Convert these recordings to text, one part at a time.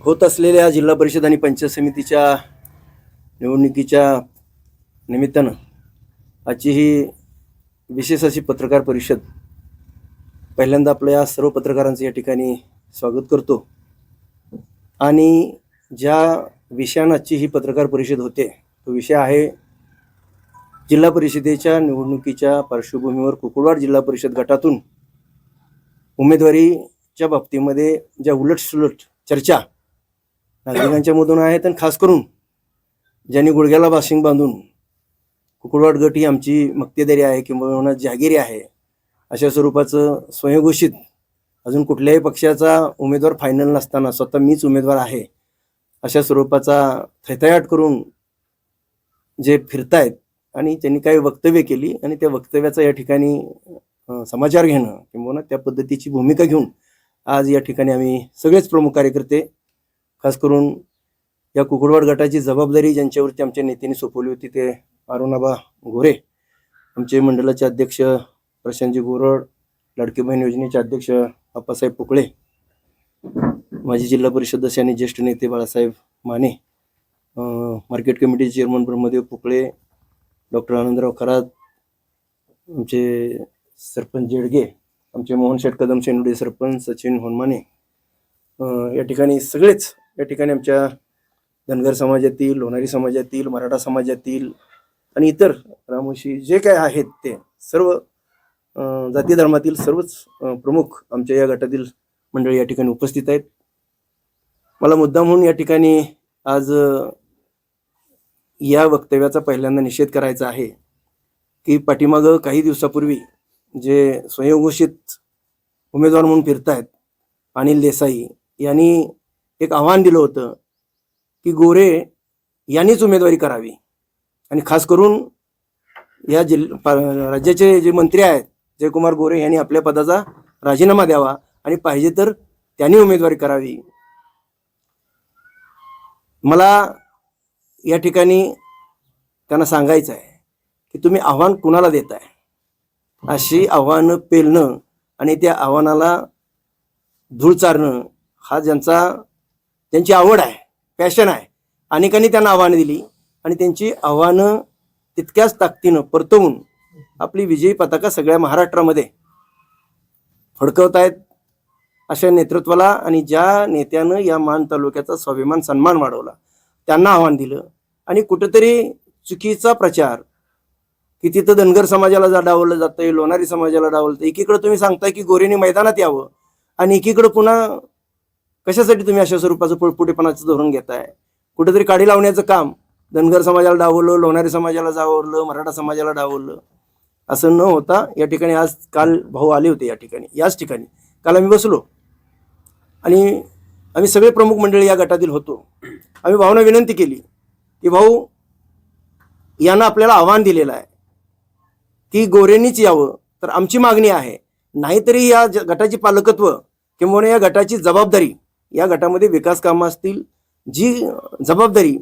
होत असलेल्या जिल्हा परिषद आणि पंचायत समितीच्या निवडणुकीच्या निमित्तानं आजची ही विशेष अशी पत्रकार परिषद. पहिल्यांदा आपल्या सर्व पत्रकारांचं या ठिकाणी स्वागत करतो. आणि ज्या विषयानं आजची ही पत्रकार परिषद होते तो विषय आहे जिल्हा परिषदेच्या निवडणुकीच्या पार्श्वभूमीवर कुकुडवाड जिल्हा परिषद गटातून उमेदवारीच्या बाबतीमध्ये ज्या उलटसुलट चर्चा नागरिकांच्या मधून आहेत, आणि खास करून ज्यांनी गुडघ्याला बाशिंग बांधून कुकुडवाड गट ही आमची मक्तेदारी आहे किंवा जहागिरी आहे अशा स्वरूपाचं स्वयंघोषित अजून कुठल्याही पक्षाचा उमेदवार फायनल नसताना स्वतः मीच उमेदवार आहे अशा स्वरूपाचा थैथयाट करून जे फिरतायत आणि त्यांनी काही वक्तव्य केली आणि त्या वक्तव्याचा या ठिकाणी समाचार घेणं किंवा त्या पद्धतीची भूमिका घेऊन आज या ठिकाणी आम्ही सगळेच प्रमुख कार्यकर्ते, खास करून या कुकुडवाड गटाची जबाबदारी ज्यांच्यावरती आमच्या नेत्यांनी सोपवली होती ते अरुणाबा गोरे, आमचे मंडळाचे अध्यक्ष प्रशांतजी गोरड, लाडकी बहीण योजनेचे अध्यक्ष आप्पासाहेब पुकळे, माजी जिल्हा परिषद सदस्य आणि ज्येष्ठ नेते बाळासाहेब माने, मार्केट कमिटीचे चेअरमन ब्रह्मदेव पुकळे, डॉक्टर आनंदराव खरात, आमचे सरपंच जेडगे, आमचे मोहन शेठ कदम सेनुडे सरपंच सचिन होनमाने, या ठिकाणी सगळेच या ठिकाणी आमच्या धनगर समाजातील, लोणारी समाजातील, मराठा समाजातील आणि इतर रामोशी जे काय आहेत ते सर्व जाती धर्मातील सर्वच प्रमुख आमच्या या गटातील मंडळी या ठिकाणी उपस्थित आहेत. मला मुद्दाम म्हणून या ठिकाणी आज या वक्तव्याचा पहिल्यांदा निषेध करायचा आहे की पाठीमागं काही दिवसापूर्वी जे स्वयंघोषित उमेदवार म्हणून फिरतायत अनिल देसाई यांनी एक आव्हान दिलं होतं की गोरे यांनीच उमेदवारी करावी आणि खास करून या राज्याचे जे मंत्री आहेत जयकुमार गोरे यांनी आपल्या पदाचा राजीनामा द्यावा आणि पाहिजे तर त्यांनी उमेदवारी करावी. मला या ठिकाणी त्यांना सांगायचं आहे की तुम्ही आव्हान कुणाला देताय? अशी आव्हानं पेलणं आणि त्या आव्हानाला धूळ चारणं हा ज्यांची आवड आहे, पॅशन आहे, अनेकांनी त्यांना आव्हानं दिली आणि त्यांची आव्हानं तितक्याच ताकदीनं परतवून आपली विजयी पताका सगळ्या महाराष्ट्रामध्ये फडकवतायत. अशा नेतृत्वाला आणि ज्या नेत्यानं या मान तालुक्याचा स्वाभिमान सन्मान वाढवला त्यांना आव्हान दिलं आणि कुठेतरी चुकीचा प्रचार की तिथं धनगर समाजाला डावललं जातंय, लोणारी समाजाला डावलतं. एकीकडे तुम्ही सांगताय की गोरेने मैदानात यावं आणि एकीकडे पुन्हा कशासाठी तुम्ही अशा स्वरूपाचं पळपुटेपणाचं धोरण घेताय? कुठेतरी काडी लावण्याचं काम, धनगर समाजाला डावललं, लोणारी समाजाला डावललं, मराठा समाजाला डावललं, असं न होता या ठिकाणी आज काल भाऊ आले होते याच ठिकाणी काल आम्ही बसलो आणि आम्ही सगळे प्रमुख मंडळी या गटातील होतो. आम्ही भाऊंना विनंती केली की भाऊ यांना आपल्याला आव्हान दिलेलं आहे की गोरेंनीच यावं, तर आमची मागणी आहे, नाहीतरी या गटाची पालकत्व किंवा या गटाची जबाबदारी, या गटामध्ये विकास कामं असतील, जी जबाबदारी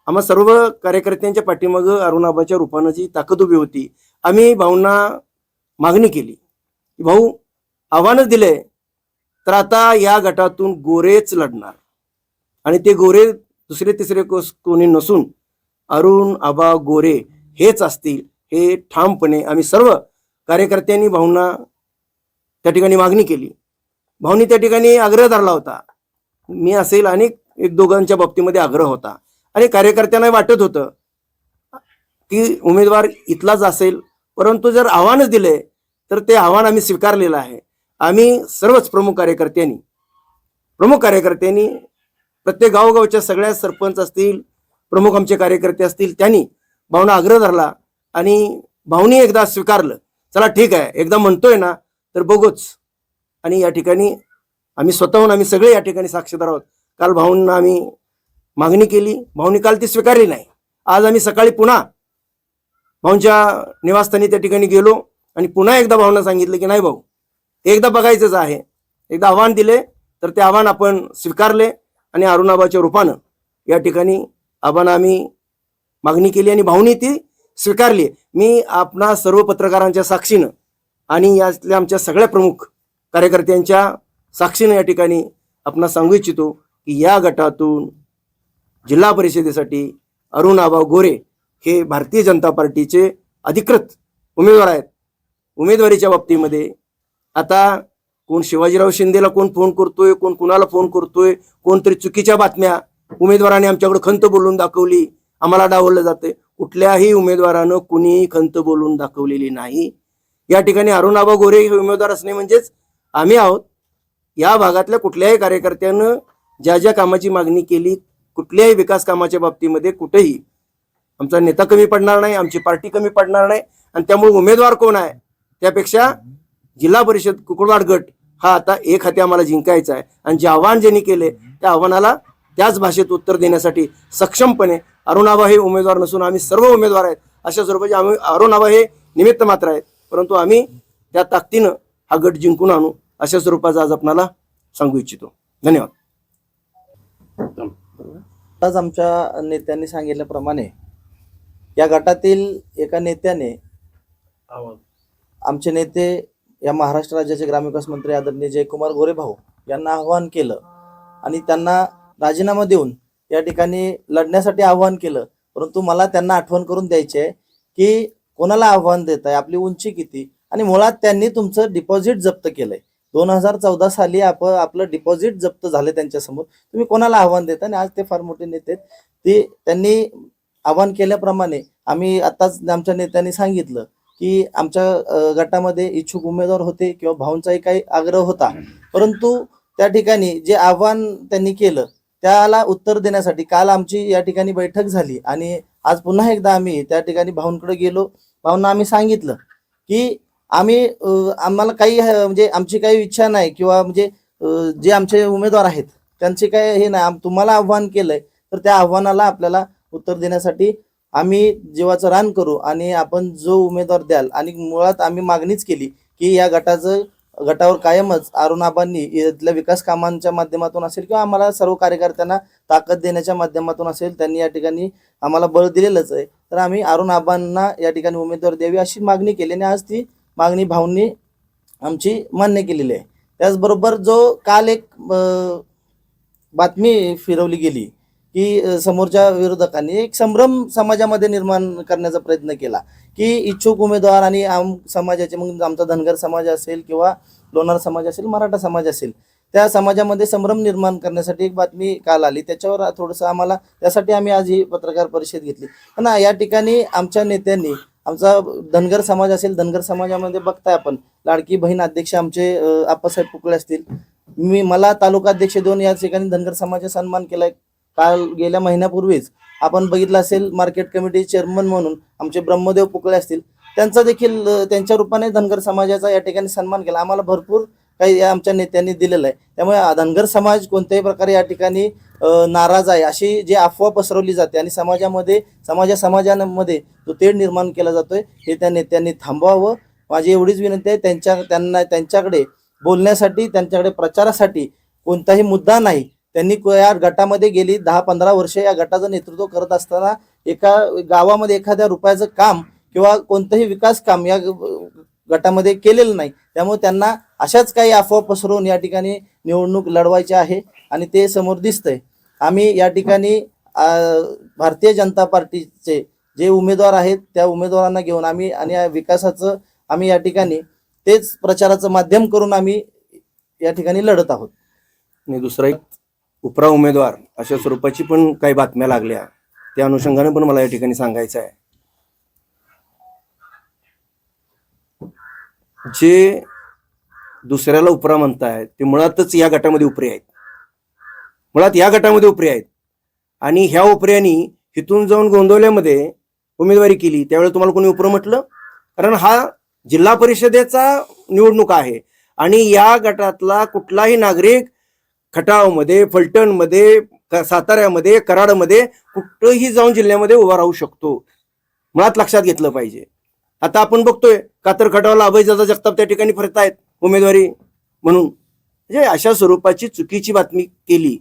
आम्हा सर्व कार्यकर्त्यांच्या पाठीमागं अरुणाबाच्या रूपानं जी ताकद उभी होती, आम्ही भाऊंना मागणी केली की भाऊ आव्हानच दिले तर आता या गटातून गोरेच लढणार आणि ते गोरे दुसरे तिसरे कोणी नसून अरुण आबा गोरे हेच असतील, हे ठामपणे आम्ही सर्व कार्यकर्त्यांनी भाऊंना त्या ठिकाणी मागणी केली. भाऊंनी त्या ठिकाणी आग्रह धरला होता, मी असेल अनेक एक दोघांच्या बाबतीमध्ये आग्रह होता आणि कार्यकर्त्यांना वाटत होतं की उमेदवार इथलाच असेल, परंतु जर आव्हानच दिले तर ते आव्हान आम्ही स्वीकारलेलं आहे. आम्ही सर्वच प्रमुख कार्यकर्त्यांनी प्रत्येक गावोगावच्या सगळ्या सरपंच असतील, प्रमुख आमचे कार्यकर्ते असतील, त्यांनी भाऊंना आग्रह धरला आणि भाऊनी एकदा स्वीकारलं. चला ठीक आहे, एकदा म्हणतोय ना तर बघूच. आणि या ठिकाणी आम्ही स्वतःहून आम्ही सगळे या ठिकाणी साक्षीदार आहोत. काल भाऊंना आम्ही मागणी केली, भाऊंनी काल ती स्वीकारली नाही. आज आम्ही सकाळी पुन्हा भाऊंच्या निवासस्थानी त्या ठिकाणी गेलो आणि पुन्हा एकदा भाऊंना सांगितलं की नाही भाऊ, एकदा बघायचंच आहे, एकदा आव्हान दिले तर ते आव्हान आपण स्वीकारले आणि अरुणाबाच्या रूपानं या ठिकाणी आव्हान आम्ही मागणी केली आणि भाऊनी ती स्वीकारली. मी आपणा सर्व पत्रकारांच्या साक्षीनं आणि यातल्या आमच्या सगळ्या प्रमुख कार्यकर्त्यांच्या साक्षीनं या ठिकाणी आपण सांगू इच्छितो की या गटातून जिल्हा परिषदेसाठी अरुण आबा गोरे हे भारतीय जनता पार्टीचे अधिकृत उमेदवार आहेत. उमेदवारीच्या बाबतीमध्ये आता कोण शिवाजीराव शिंदेला कोण फोन करतोय, कोण कुणाला फोन करतोय, कोणतरी चुकीच्या बातम्या उमेदवाराने आमच्याकडे खंत बोलून दाखवली, आम्हाला डावललं जाते. कुठल्याही उमेदवारानं कुणीही खंत बोलून दाखवलेली नाही. या ठिकाणी अरुण आबा गोरे हे उमेदवार असणे म्हणजेच आम्ही आहोत. या भागातल्या कुठल्याही कार्यकर्त्यानं ज्या ज्या कामाची मागणी केली, कुठल्याही विकास कामाच्या बाबतीमध्ये कुठेही आमचा नेता कमी पडणार नाही, आमची पार्टी कमी पडणार नाही. आणि त्यामुळे उमेदवार कोण आहे त्यापेक्षा जिल्हा परिषद कुकुडवाड गट हा आता एक हाती आम्हाला जिंकायचा आहे. आणि जे आव्हान ज्यांनी केले त्या आव्हानाला त्याच भाषेत उत्तर देण्यासाठी सक्षमपणे अरुण आबा हे उमेदवार नसून आम्ही सर्व उमेदवार आहेत अशा स्वरूपाचे आम्ही, अरुण आबा हे निमित्त मात्र आहेत, परंतु आम्ही त्या ताकदीनं हा गट जिंकून आणू अशा स्वरूपाचा आज आपणाला सांगू इच्छितो. धन्यवाद. आज आमच्या नेत्यांनी सांगितल्याप्रमाणे या गटातील एका नेत्याने आमचे नेते या महाराष्ट्र राज्याचे ग्रामविकास मंत्री आदरणीय जयकुमार गोरे भाऊ यांना आव्हान केलं आणि त्यांना राजीनामा देऊन या ठिकाणी लढण्यासाठी आव्हान केलं. परंतु मला त्यांना आठवण करून द्यायची आहे की कोणाला आव्हान देत आहे, आपली उंची किती, आणि मुळात त्यांनी तुमचं डिपॉझिट जप्त केलंय. 2014 साली आपलं डिपॉझिट जप्त झालं त्यांच्यासमोर. तुम्ही कोणाला आव्हान देता? आणि आज ते फार मोठे नेते आहेत. ते त्यांनी आव्हान केल्याप्रमाणे आम्ही आताच आमच्या नेत्यांनी सांगितलं की आमच्या गटामध्ये इच्छुक उमेदवार होते किंवा भाऊंचाही काही आग्रह होता, परंतु त्या ठिकाणी जे आव्हान त्यांनी केलं त्याला उत्तर देण्यासाठी काल आमची या ठिकाणी बैठक झाली आणि आज पुन्हा एकदा आम्ही त्या ठिकाणी भाऊंकडे गेलो. भाऊंना आम्ही सांगितलं की आम्हाला काही म्हणजे आमची काही इच्छा नाही किंवा म्हणजे जे आमचे उमेदवार आहेत त्यांचे काय हे नाही, तुम्हाला आव्हान केलंय तर त्या आव्हानाला आपल्याला उत्तर देण्यासाठी आम्ही जीवाचं रान करू आणि आपण जो उमेदवार द्याल. आणि मुळात आम्ही मागणीच केली की या गटावर कायमच अरुण आबांनी इथल्या विकास कामांच्या माध्यमातून असेल किंवा आम्हाला सर्व कार्यकर्त्यांना ताकद देण्याच्या माध्यमातून असेल, त्यांनी या ठिकाणी आम्हाला बळ दिलेलंच आहे, तर आम्ही अरुण आबांना या ठिकाणी उमेदवार द्यावी अशी मागणी केली आणि आज ती मागणी भाऊंनी आमची मान्य केलेली आहे. त्याचबरोबर जो काल एक बातमी फिरवली गेली की समोरच्या विरोधकांनी एक संभ्रम समाजामध्ये निर्माण करण्याचा प्रयत्न केला की इच्छुक उमेदवार आणि समाजाचे, मग आमचा धनगर समाज असेल किंवा लोणार समाज असेल, मराठा समाज असेल, त्या समाजामध्ये संभ्रम निर्माण करण्यासाठी एक बातमी काल आली. त्याच्यावर थोडंसं आम्हाला, त्यासाठी आम्ही आज ही पत्रकार परिषद घेतली. पण या ठिकाणी आमच्या नेत्यांनी आमचा धनगर समाज असेल, धनगर समाजामध्ये बघताय आपण लाडकी बहीण अध्यक्ष आमचे आप्पासाहेब पुकळे असतील, मला तालुका अध्यक्ष देऊन या ठिकाणी धनगर समाजाचा सन्मान केलाय. काल गेल्या महिन्यापूर्वीच आपण बघितलं असेल मार्केट कमिटी चेअरमन म्हणून आमचे ब्रह्मदेव पुकळे असतील, त्यांचा देखील त्यांच्या रूपाने धनगर समाजाचा या ठिकाणी सन्मान केला. आम्हाला भरपूर काही आमच्या नेत्यांनी दिलेलं आहे. त्यामुळे धनगर समाज कोणत्याही प्रकारे या ठिकाणी नाराज आहे अशी जी अफवा पसरवली जाते आणि समाजामध्ये जो तेढ निर्माण केला जातोय हे त्या नेत्यांनी थांबवावं. माझी एवढीच विनंती आहे. त्यांच्याकडे बोलण्यासाठी, त्यांच्याकडे प्रचारासाठी कोणताही मुद्दा नाही. त्यांनी या गटामध्ये गेली 10-15 वर्षे या गटाचं नेतृत्व करत असताना एका गावामध्ये एखाद्या रुपयाचं काम किंवा कोणतंही विकास काम या गटामध्ये केलेलं नाही. त्यामुळे त्यांना अशाच काही अफवा पसरवून या ठिकाणी निवडणूक लढवायची आहे आणि ते समोर दिसतंय. आम्ही या ठिकाणी भारतीय जनता पार्टीचे जे उमेदवार आहेत त्या उमेदवारांना घेऊन आम्ही आणि या विकासाचं आम्ही या ठिकाणी तेच प्रचाराचं माध्यम करून आम्ही या ठिकाणी लढत आहोत. आणि दुसरा एक उपरा उमेदवार अशा स्वरूपाची पण काही बातम्या लागल्या, त्या अनुषंगाने पण मला या ठिकाणी सांगायचं आहे. जे दुसऱ्याला उपरा म्हणतायत ते मुळातच या गटामध्ये उपरे आहेत, आणि ह्या उपऱ्यांनी इथून जाऊन गोंदवल्यामध्ये उमेदवारी केली त्यावेळेला तुम्हाला कोणी उपरं म्हटलं? कारण हा जिल्हा परिषदेचा निवडणूक आहे आणि या गटातला कुठलाही नागरिक खटावमध्ये, फलटणमध्ये, साताऱ्यामध्ये, कराडमध्ये कुठंही जाऊन जिल्ह्यामध्ये उभा राहू शकतो. मुळात लक्षात घेतलं पाहिजे. आता आपण बघतोय कातर खटावला अभयदादा जगताप त्या ठिकाणी फिरत आहेत उमेदवारी म्हणून. म्हणजे अशा स्वरूपाची चुकीची बातमी केली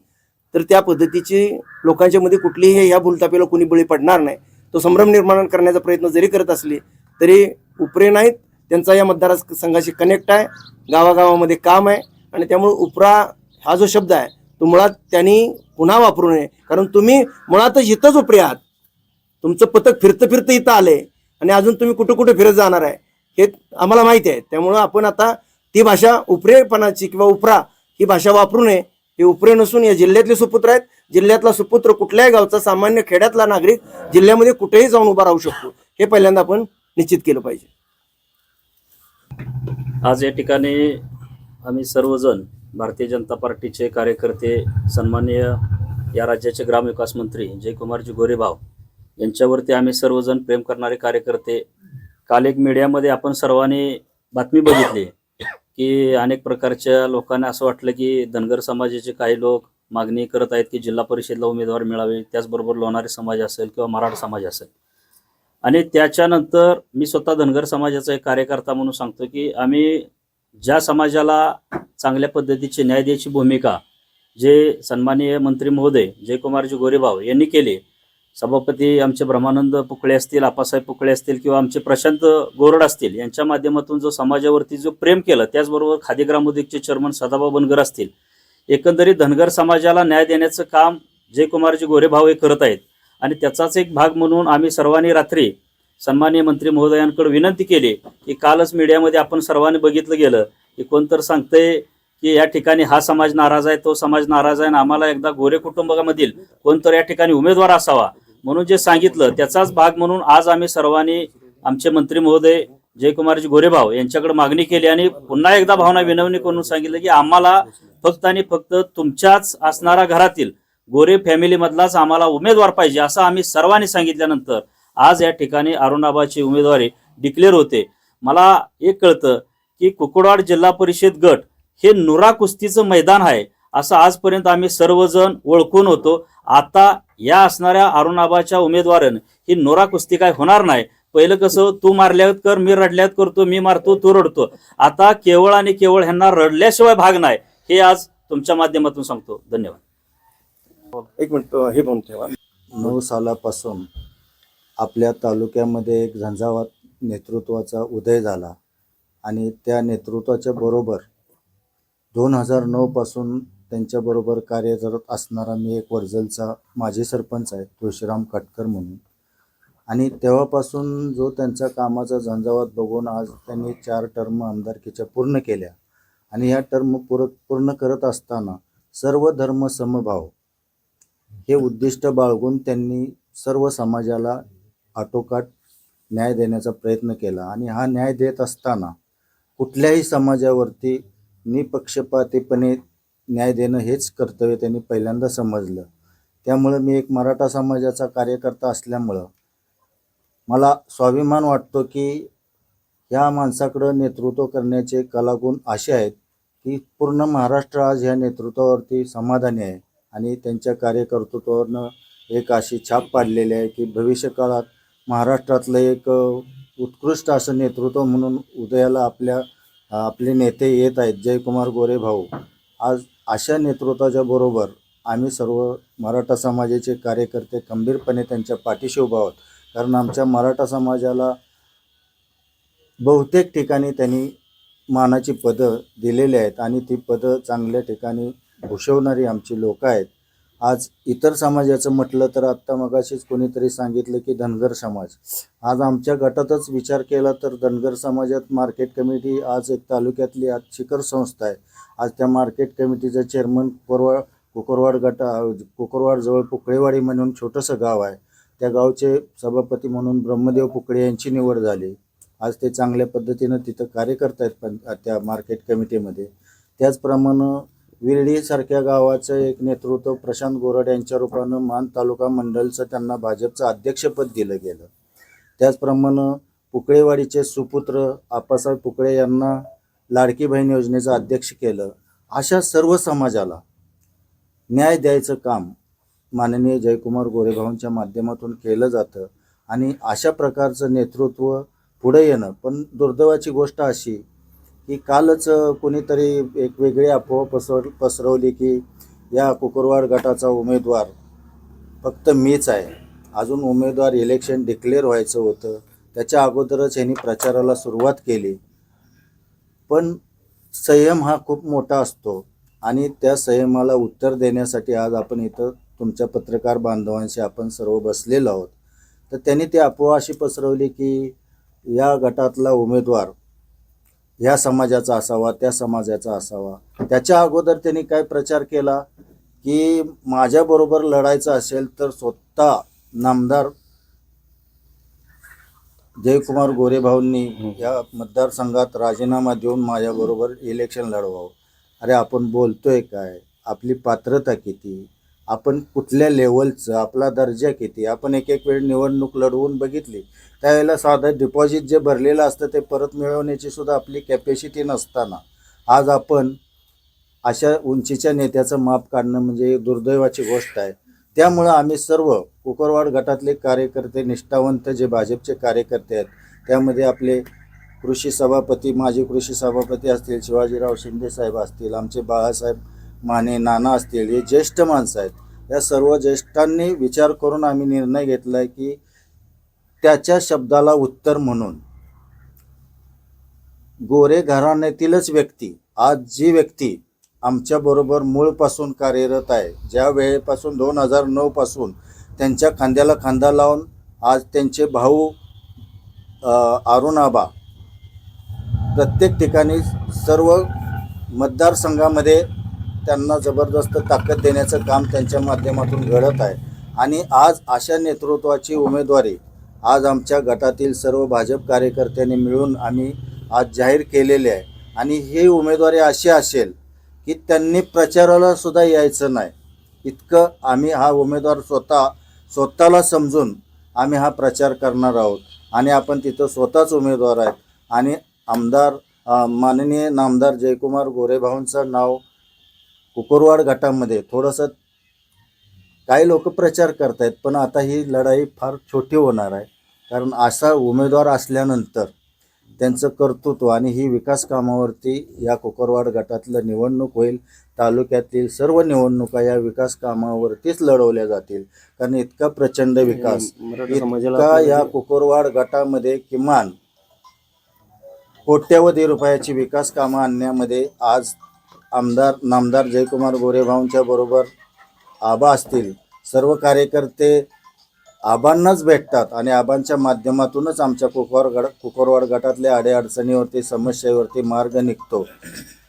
तर त्या पद्धतीची लोकांच्या मध्ये कुठलीही ह्या भूलतापेला कोणी बळी पडणार नाही. तो संभ्रम निर्माण करण्याचा प्रयत्न जरी करत असले तरी उपरे नाहीत. त्यांचा या मतदारसंघाशी कनेक्ट आहे, गावागावामध्ये काम आहे आणि त्यामुळे उपरा हा जो शब्द आहे तो तो मुळात त्यांनी पुन्हा वापरू नये. कारण तुम्ही मुळातच इथंच उपरे आहात. तुमचं पथक फिरतं फिरतं इथं आले आणि अजून तुम्ही कुठं कुठं फिरत जाणार आहे हे आम्हाला माहिती आहे. त्यामुळं आपण आता ती भाषा उपरेपणाची किंवा उपरा ही भाषा वापरू नये. हे उपरे नसून या जिल्ह्यातले सुपुत्र आहेत. जिल्ह्यातला सुपुत्र कुठल्याही गावचा सामान्य खेड्यातला नागरिक जिल्ह्यामध्ये कुठेही जाऊन उभा राहू शकतो. हे पहिल्यांदा आपण निश्चित केलं पाहिजे. आज या ठिकाणी आम्ही सर्वजण भारतीय जनता पार्टीचे कार्यकर्ते, सन्माननीय या राज्याचे ग्रामविकास मंत्री जयकुमारजी गोरेभाव यांच्यावरती आम्ही सर्वजण प्रेम करणारे कार्यकर्ते. काल एक मीडियामध्ये आपण सर्वांनी बातमी बघितली की अनेक प्रकारच्या लोकांना असं वाटलं की धनगर समाजाचे काही लोक मागणी करत आहेत की जिल्हा परिषदला उमेदवार मिळावे, त्याचबरोबर लोणारी समाज असेल किंवा मराठा समाज असेल. आणि त्याच्यानंतर मी स्वतः धनगर समाजाचा एक कार्यकर्ता म्हणून सांगतो की आम्ही ज्या समाजाला चांगल्या पद्धतीची न्याय द्यायची भूमिका जे सन्माननीय मंत्री महोदय जयकुमारजी गोरेभाव यांनी केली, सभापती आमचे ब्रह्मानंद पुकळे असतील, आप्पासाहेब पुकळे असतील किंवा आमचे प्रशांत गोरड असतील, यांच्या माध्यमातून जो समाजावरती जो प्रेम केलं, त्याचबरोबर खादी ग्रामोद्योगचे चेअरमन सदाभाऊ बनगर असतील, एकंदरीत धनगर समाजाला न्याय देण्याचं काम जयकुमारजी गोरेभाव हे करत आहेत. आणि त्याचाच एक भाग म्हणून आम्ही सर्वांनी रात्री सन्माननीय मंत्री महोदयांकडे विनंती केली की कालच मीडियामध्ये आपण सर्वांनी बघितलं गेलं की कोणतर सांगतंय की या ठिकाणी हा समाज नाराज आहे, तो समाज नाराज आहे आणि आम्हाला एकदा गोरे कुटुंबामधील कोणतर या ठिकाणी उमेदवार असावा म्हणून जे सांगितलं त्याचाच भाग म्हणून आज आम्ही सर्वांनी आमचे मंत्री महोदय जयकुमारजी गोरेभाव यांच्याकडे मागणी केली आणि पुन्हा एकदा भावना विनवणी करून सांगितलं की आम्हाला फक्त आणि फक्त तुमच्याच असणारा घरातील गोरे फॅमिलीमधलाच आम्हाला उमेदवार पाहिजे असं आम्ही सर्वांनी सांगितल्यानंतर आज या ठिकाणी अरुणाबाची उमेदवारी डिक्लेअर होते. मला एक कळतं की कुकुडवाड जिल्हा परिषद गट हे नुरा कुस्तीचं मैदान आहे असं आजपर्यंत आम्ही सर्वजण ओळखून होतो. आता या असणाऱ्या अरुणाबाच्या उमेदवारानं ही नुरा कुस्ती काय होणार नाही. पहिलं कसं तू मारल्यात कर, मी रडल्यात करतो, मी मारतो तू रडतो. आता केवळ आणि केवळ ह्यांना रडल्याशिवाय भाग नाही हे आज तुमच्या माध्यमातून सांगतो. धन्यवाद. एक मिनिट हे पण ठेवा. 9 सालापासून आपल्या तालुक्यामध्ये एक झंझावात नेतृत्वाचा उदय झाला आणि त्या नेतृत्वाच्या बरोबर 2009 पासून त्यांच्याबरोबर कार्यरत असणारा मी एक वर्जलचा माजी सरपंच आहे तुळशीराम कटकर म्हणून. आणि तेव्हापासून जो त्यांचा कामाचा झंझावात बघून आज त्यांनी 4 टर्म आमदारकीच्या पूर्ण केल्या आणि ह्या टर्म पूर्ण करत असताना सर्व धर्म समभाव हे उद्दिष्ट बाळगून त्यांनी सर्व समाजाला आटोकाट न्याय देण्याचा प्रयत्न केला. आणि हा न्याय देत असताना कुठल्याही समाजावरती निपक्षपातीपणे न्याय देणं हेच कर्तव्य त्यांनी पहिल्यांदा समजलं. त्यामुळं मी एक मराठा समाजाचा कार्यकर्ता असल्यामुळं मला स्वाभिमान वाटतो की ह्या माणसाकडं नेतृत्व करण्याचे कलागुण असे आहेत की पूर्ण महाराष्ट्र आज ह्या नेतृत्वावरती समाधानी आहे आणि त्यांच्या कार्यकर्तृत्वावरनं एक अशी छाप पाडलेली आहे की भविष्यकाळात महाराष्ट्रातलं एक उत्कृष्ट असं नेतृत्व म्हणून उदयाला आपले नेते येत आहेत. जयकुमार गोरेभाऊ आज अशा नेतृत्वाच्या बरोबर आम्ही सर्व मराठा समाजाचे कार्यकर्ते खंबीरपणे त्यांच्या पाठीशी उभा आहोत. कारण आमच्या मराठा समाजाला बहुतेक ठिकाणी त्यांनी मानाची पदं दिलेली आहेत आणि ती पदं चांगल्या ठिकाणी भूषवणारी आमची लोक आहेत. आज इतर समाजाचं म्हटलं तर आत्ता मगाशीच कोणीतरी सांगितलं की धनगर समाज. आज आमच्या गटातच विचार केला तर धनगर समाजात मार्केट कमिटी आज एक तालुक्यातली आज शिखर संस्था आहे. आज त्या मार्केट कमिटीचं चेअरमन कुकुरवाडजवळ पुकळेवाडी म्हणून छोटंसं गाव आहे, त्या गावचे सभापती म्हणून ब्रह्मदेव पुकळे यांची निवड झाली. आज ते चांगल्या पद्धतीनं तिथं कार्य करत आहेत पण त्या मार्केट कमिटीमध्ये. त्याचप्रमाणे विर्डीसारख्या गावाचं एक नेतृत्व प्रशांत गोरड यांच्या रूपानं मान तालुका मंडलचं त्यांना भाजपचं अध्यक्षपद दिलं गेलं. त्याचप्रमाणे पुकळेवाडीचे सुपुत्र आप्पासाहेब पुकळे यांना लाडकी बहीण योजनेचं अध्यक्ष केलं. अशा सर्व समाजाला न्याय द्यायचं काम माननीय जयकुमार गोरेभाऊंच्या माध्यमातून केलं जातं आणि अशा प्रकारचं नेतृत्व पुढे येणं. पण दुर्दैवाची गोष्ट अशी की कालच कोणीतरी एक वेगळी अफवा पसरवली की या कुकुरवाड गटाचा उमेदवार फक्त मीच आहे. अजून उमेदवार इलेक्शन डिक्लेअर व्हायचं होतं, त्याच्या अगोदरच यांनी प्रचाराला सुरुवात केली. पण संयम हा खूप मोठा असतो आणि त्या संयमाला उत्तर देण्यासाठी आज आपण इथं तुमच्या पत्रकार बांधवांशी आपण सर्व बसलेलो आहोत. तर त्यांनी ती अफवा अशी पसरवली की या गटातला उमेदवार ह्या समाजाचा असावा, त्या समाजाचा असावा. त्याच्या अगोदर त्यांनी काय प्रचार केला की माझ्याबरोबर लढायचं असेल तर स्वतः नामदार जयकुमार गोरेभाऊंनी या मतदारसंघात राजीनामा देऊन माझ्याबरोबर इलेक्शन लढवावं. अरे आपण बोलतोय काय, आपली पात्रता किती, आपण कुठल्या लेवलचं, आपला दर्जा किती. आपण एक वेळ निवडणूक लढवून बघितली, त्यावेळेला साधं डिपॉझिट जे भरलेलं असतं ते परत मिळवण्याची सुद्धा आपली कॅपॅसिटी नसताना आज आपण अशा उंचीच्या नेत्याचं माप काढणं म्हणजे दुर्दैवाची गोष्ट आहे. त्यामुळं आम्ही सर्व कुकरवाड गटातले कार्यकर्ते, निष्ठावंत जे भाजपचे कार्यकर्ते आहेत, त्यामध्ये आपले कृषी सभापती, माजी कृषी सभापती असतील, शिवाजीराव शिंदे साहेब असतील, आमचे बाळासाहेब माने नाना असतील, हे ज्येष्ठ माणसं आहेत. या सर्व ज्येष्ठांनी विचार करून आम्ही निर्णय घेतला आहे की त्याच्या शब्दाला उत्तर म्हणून गोरे घराण्यातीलच व्यक्ती, आज जी व्यक्ती आमच्याबरोबर मूळपासून कार्यरत आहे, ज्या वेळेपासून 2009 पासून त्यांच्या खांद्याला खांदा लावून आज त्यांचे भाऊ अरुण आबा प्रत्येक ठिकाणी सर्व मतदारसंघामध्ये त्यांना जबरदस्त ताकद देण्याचं काम त्यांच्या माध्यमातून घडत आहे. आणि आज अशा नेतृत्वाची उमेदवारी आज आमच्या गटातील सर्व भाजप कार्यकर्त्यांनी मिळून आम्ही आज जाहीर केलेली आहे. आणि ही उमेदवारी अशी असेल की त्यांनी प्रचाराला सुद्धा यायचं नाही, इतकं आम्ही हा उमेदवार स्वतःला समजून आम्ही हा प्रचार करणार आहोत. आणि आपण तिथं स्वतःच उमेदवार आहेत. आणि माननीय नामदार जयकुमार गोरेभाऊंचं नाव कुकरवाड गटामध्ये थोडंसं काही लोक प्रचार करतायत, पण आता ही लढाई फार छोटी होणार आहे. कारण असा उमेदवार असल्यानंतर त्यांचं कर्तृत्व आणि ही विकास कामावरती या कुकरवाड गटातलं निवडणूक होईल. तालुक्यातील सर्व निवडणुका या विकास कामावरतीच लढवल्या जातील. कारण इतका प्रचंड विकास, इतका या कुकरवाड गटामध्ये किमान कोट्यवधी रुपयाची विकास कामं आणण्यामध्ये आज नामदार जयकुमार गोरेभाऊंच्या बरोबर आबा असतील, सर्व कार्यकर्ते आबांनाच भेटतात आणि आबांच्या माध्यमातूनच आमच्या कुकरवाड गटातल्या अडीअडचणीवरती, समस्येवरती मार्ग निघतो.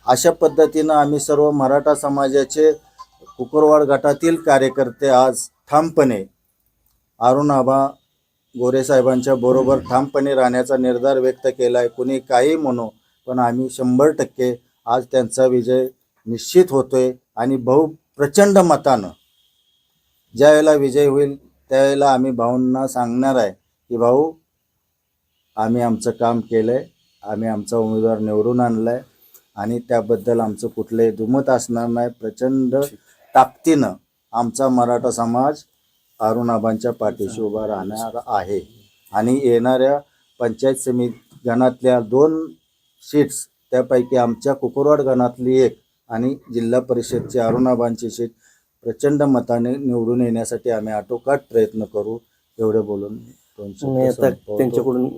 अशा पद्धतीनं आम्ही सर्व मराठा समाजाचे कुकरवाड गटातील कार्यकर्ते आज ठामपणे अरुण आबा गोरेसाहेबांच्या बरोबर ठामपणे राहण्याचा निर्धार व्यक्त केला आहे. कुणी काही म्हणो, पण आम्ही 100% आज त्यांचा विजय निश्चित होतोय. आणि प्रचंड मतानं ज्यावेळेला विजय होईल त्यावेळेला आम्ही भाऊंना सांगणार आहे की भाऊ, आम्ही आमचं काम केलं आहे, आम्ही आमचा उमेदवार निवडून आणला आहे आणि त्याबद्दल आमचं कुठलंही दुमत असणार नाही. प्रचंड ताकदीनं आमचा मराठा समाज अरुणाबांच्या पाठीशी उभा राहणार आहे. आणि येणाऱ्या पंचायत समिती गणातल्या 2 सीट्स, त्यापैकी आमच्या कुकरवाड गणातली 1 आणि जिल्हा परिषदची अरुणाबांची सीट प्रचंड मताने निवडून येण्यासाठी आम्ही आटोकाट प्रयत्न करू. एवढे बोलून त्यांच्याकडून